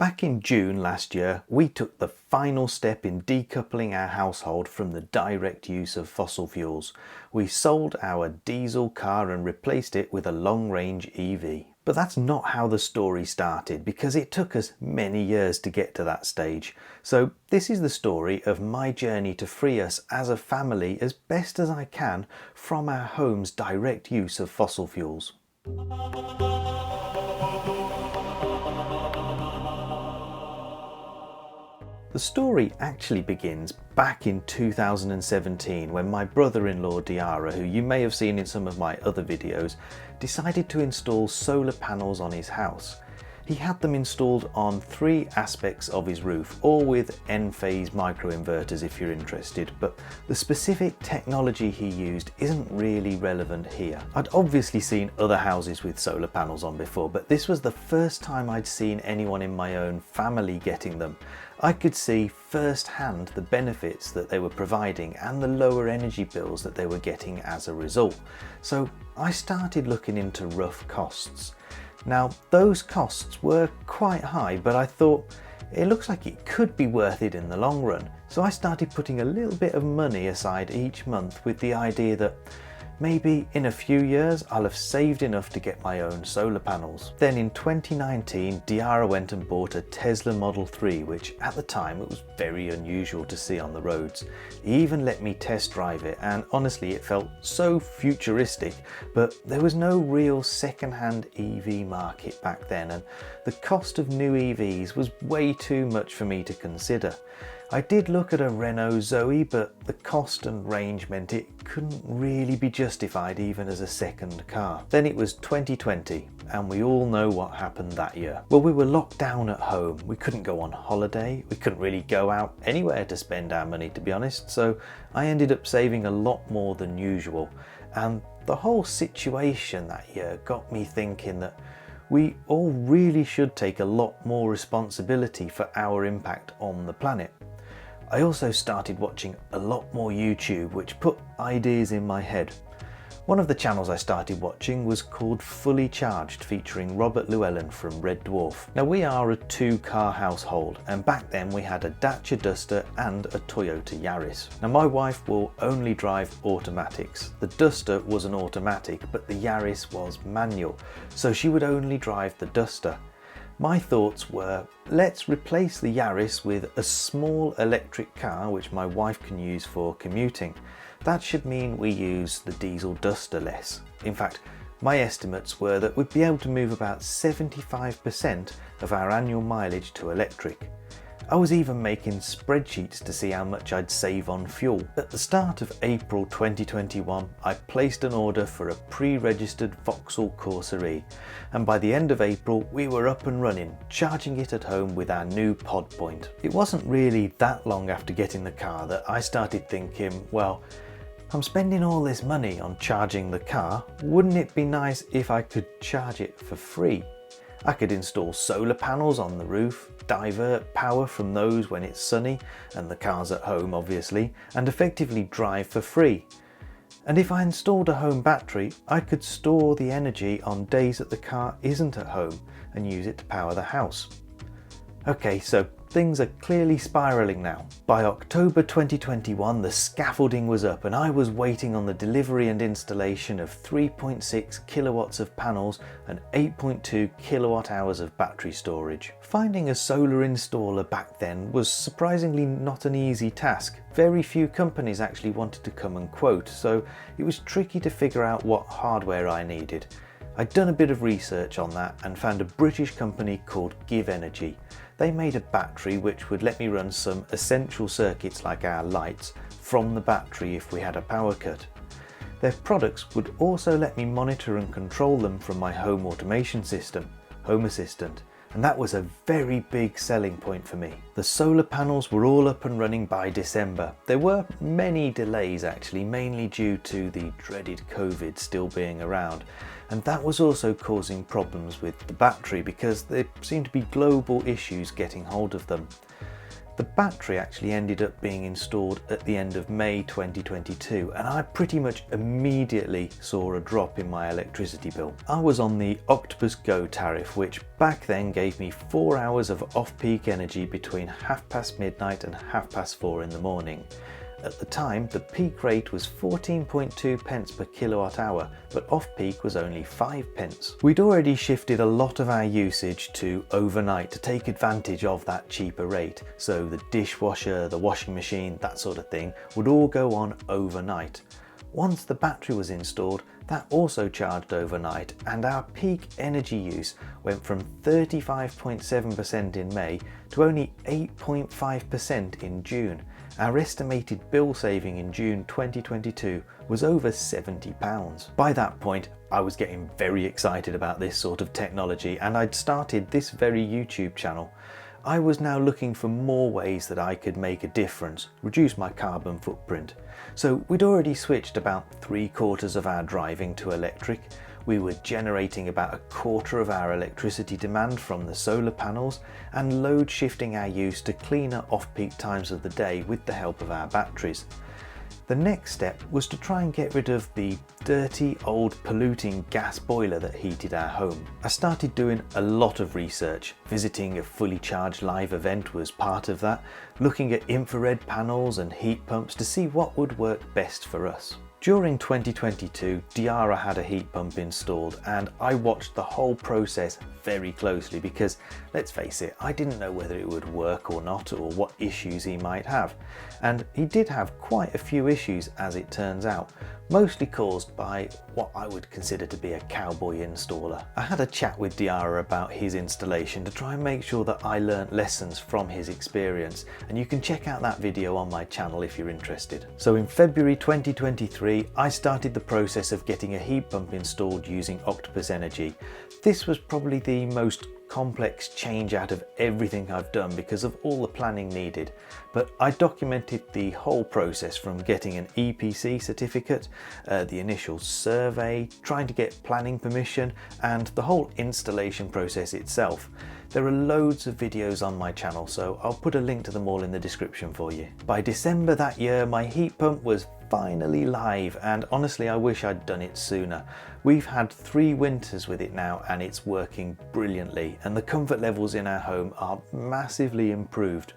Back in June last year, we took the final step in decoupling our household from the direct use of fossil fuels. We sold our diesel car and replaced it with a long-range EV. But that's not how the story started, because it took us many years to get to that stage. So this is the story of my journey to free us as a family as best as I can from our home's direct use of fossil fuels. The story actually begins back in 2017 when my brother-in-law Diarra, who you may have seen in some of my other videos, decided to install solar panels on his house. He had them installed on 3 aspects of his roof, all with EnPhase microinverters if you're interested, but the specific technology he used isn't really relevant here. I'd obviously seen other houses with solar panels on before, but this was the first time I'd seen anyone in my own family getting them. I could see firsthand the benefits that they were providing and the lower energy bills that they were getting as a result. So I started looking into rough costs. Now, those costs were quite high, but I thought it looks like it could be worth it in the long run. So I started putting a little bit of money aside each month with the idea that maybe in a few years I'll have saved enough to get my own solar panels. Then in 2019, Diarra went and bought a Tesla Model 3, which at the time it was very unusual to see on the roads. He even let me test drive it, and honestly it felt so futuristic, but there was no real second-hand EV market back then, and the cost of new EVs was way too much for me to consider. I did look at a Renault Zoe, but the cost and range meant it couldn't really be justified even as a second car. Then it was 2020, and we all know what happened that year. Well, we were locked down at home. We couldn't go on holiday. We couldn't really go out anywhere to spend our money, to be honest. So I ended up saving a lot more than usual. And the whole situation that year got me thinking that we all really should take a lot more responsibility for our impact on the planet. I also started watching a lot more YouTube, which put ideas in my head. One of the channels I started watching was called Fully Charged, featuring Robert Llewellyn from Red Dwarf. Now, we are a 2-car household, and back then we had a Dacia Duster and a Toyota Yaris. Now, my wife will only drive automatics. The Duster was an automatic, but the Yaris was manual, so she would only drive the Duster. My thoughts were, let's replace the Yaris with a small electric car which my wife can use for commuting. That should mean we use the diesel Duster less. In fact, my estimates were that we'd be able to move about 75% of our annual mileage to electric. I was even making spreadsheets to see how much I'd save on fuel. At the start of April 2021, I placed an order for a pre-registered Vauxhall Corsa E, and by the end of April we were up and running, charging it at home with our new pod point. It wasn't really that long after getting the car that I started thinking, well, I'm spending all this money on charging the car, wouldn't it be nice if I could charge it for free? I could install solar panels on the roof, divert power from those when it's sunny, and the car's at home obviously, and effectively drive for free. And if I installed a home battery, I could store the energy on days that the car isn't at home and use it to power the house. Okay, so things are clearly spiralling now. By October 2021, the scaffolding was up and I was waiting on the delivery and installation of 3.6 kilowatts of panels and 8.2 kilowatt hours of battery storage. Finding a solar installer back then was surprisingly not an easy task. Very few companies actually wanted to come and quote, so it was tricky to figure out what hardware I needed. I'd done a bit of research on that and found a British company called GivEnergy. They made a battery which would let me run some essential circuits like our lights from the battery if we had a power cut. Their products would also let me monitor and control them from my home automation system, Home Assistant, and that was a very big selling point for me. The solar panels were all up and running by December. There were many delays actually, mainly due to the dreaded COVID still being around, and that was also causing problems with the battery because there seemed to be global issues getting hold of them. The battery actually ended up being installed at the end of May 2022, and I pretty much immediately saw a drop in my electricity bill. I was on the Octopus Go tariff, which back then gave me 4 hours of off-peak energy between midnight and 4:30 in the morning. At the time, the peak rate was 14.2 pence per kilowatt hour, but off-peak was only 5 pence. We'd already shifted a lot of our usage to overnight to take advantage of that cheaper rate, so the dishwasher, the washing machine, that sort of thing would all go on overnight. Once the battery was installed, that also charged overnight, and our peak energy use went from 35.7% in May to only 8.5% in June. Our estimated bill saving in June 2022 was over £70. By that point, I was getting very excited about this sort of technology, and I'd started this very YouTube channel. I was now looking for more ways that I could make a difference, reduce my carbon footprint. So we'd already switched about 3/4 of our driving to electric. We were generating about 1/4 of our electricity demand from the solar panels, and load shifting our use to cleaner off-peak times of the day with the help of our batteries. The next step was to try and get rid of the dirty, old, polluting gas boiler that heated our home. I started doing a lot of research. Visiting a fully charged live event was part of that, looking at infrared panels and heat pumps to see what would work best for us. During 2022, Diarra had a heat pump installed, and I watched the whole process very closely because, let's face it, I didn't know whether it would work or not, or what issues he might have. And he did have quite a few issues, as it turns out, mostly caused by what I would consider to be a cowboy installer. I had a chat with Diarra about his installation to try and make sure that I learnt lessons from his experience, and you can check out that video on my channel if you're interested. So in February 2023, I started the process of getting a heat pump installed using Octopus Energy. This was probably the most complex change out of everything I've done because of all the planning needed, but I documented the whole process from getting an EPC certificate, the initial survey, trying to get planning permission, and the whole installation process itself. There are loads of videos on my channel, so I'll put a link to them all in the description for you. By December that year, my heat pump was finally live, and honestly I wish I'd done it sooner. We've had 3 winters with it now, and it's working brilliantly, and the comfort levels in our home are massively improved.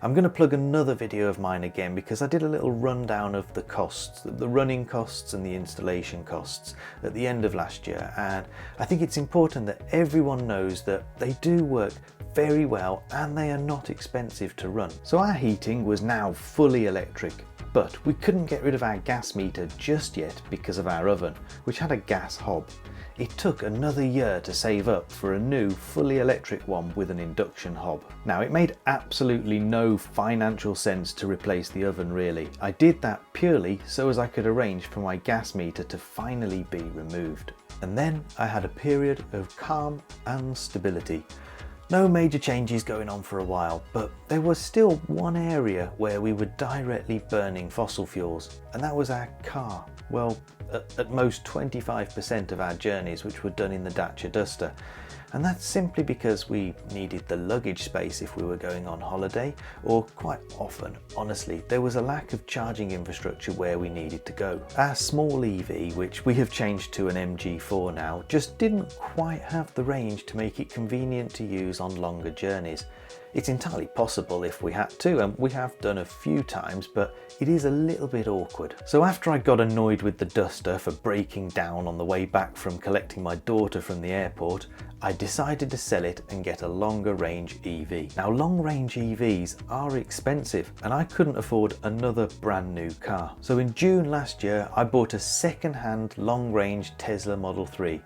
I'm going to plug another video of mine again because I did a little rundown of the costs, the running costs and the installation costs at the end of last year, and I think it's important that everyone knows that they do work very well and they are not expensive to run. So our heating was now fully electric, but we couldn't get rid of our gas meter just yet because of our oven, which had a gas hob. It took another year to save up for a new fully electric one with an induction hob. Now, it made absolutely no financial sense to replace the oven really. I did that purely so as I could arrange for my gas meter to finally be removed. And then I had a period of calm and stability. No major changes going on for a while, but there was still one area where we were directly burning fossil fuels, and that was our car. Well, at most 25% of our journeys, which were done in the Dacia Duster. And that's simply because we needed the luggage space if we were going on holiday, or quite often, honestly, there was a lack of charging infrastructure where we needed to go. Our small EV, which we have changed to an MG4 now, just didn't quite have the range to make it convenient to use on longer journeys. It's entirely possible if we had to, and we have done a few times, but it is a little bit awkward. So after I got annoyed with the Duster for breaking down on the way back from collecting my daughter from the airport, I decided to sell it and get a longer range EV. Now, long range EVs are expensive, and I couldn't afford another brand new car. So in June last year, I bought a second-hand long range Tesla Model 3.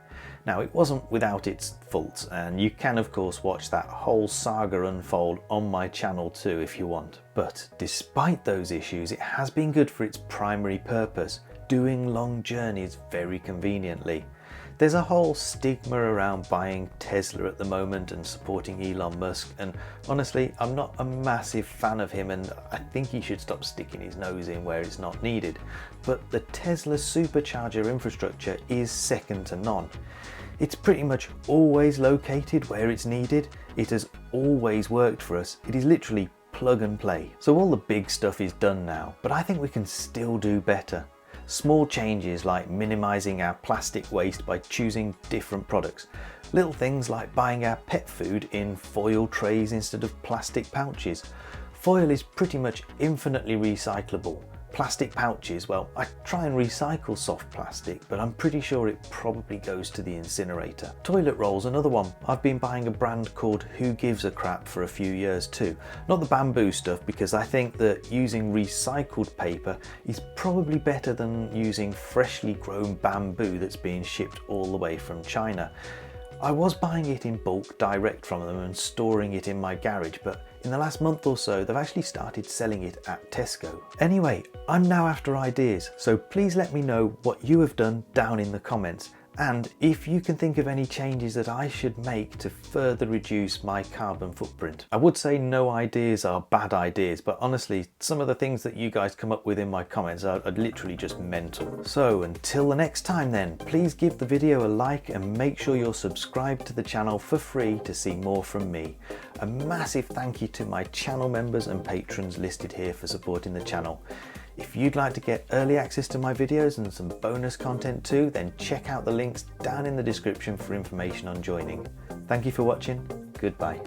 Now, it wasn't without its faults, and you can of course watch that whole saga unfold on my channel too if you want. But despite those issues, it has been good for its primary purpose, doing long journeys very conveniently. There's a whole stigma around buying Tesla at the moment and supporting Elon Musk, and honestly, I'm not a massive fan of him, and I think he should stop sticking his nose in where it's not needed. But the Tesla supercharger infrastructure is second to none. It's pretty much always located where it's needed. It has always worked for us. It is literally plug and play. So all the big stuff is done now, but I think we can still do better. Small changes like minimizing our plastic waste by choosing different products. Little things like buying our pet food in foil trays instead of plastic pouches. Foil is pretty much infinitely recyclable. Plastic pouches, well, I try and recycle soft plastic, but I'm pretty sure it probably goes to the incinerator. Toilet rolls, another one. I've been buying a brand called Who Gives a Crap for a few years too. Not the bamboo stuff, because I think that using recycled paper is probably better than using freshly grown bamboo that's being shipped all the way from China. I was buying it in bulk direct from them and storing it in my garage, but in the last month or so they've actually started selling it at Tesco. Anyway, I'm now after ideas, so please let me know what you have done down in the comments, and if you can think of any changes that I should make to further reduce my carbon footprint. I would say no ideas are bad ideas, but honestly, some of the things that you guys come up with in my comments are literally just mental. So until the next time then, please give the video a like and make sure you're subscribed to the channel for free to see more from me. A massive thank you to my channel members and patrons listed here for supporting the channel. If you'd like to get early access to my videos and some bonus content too, then check out the links down in the description for information on joining. Thank you for watching. Goodbye.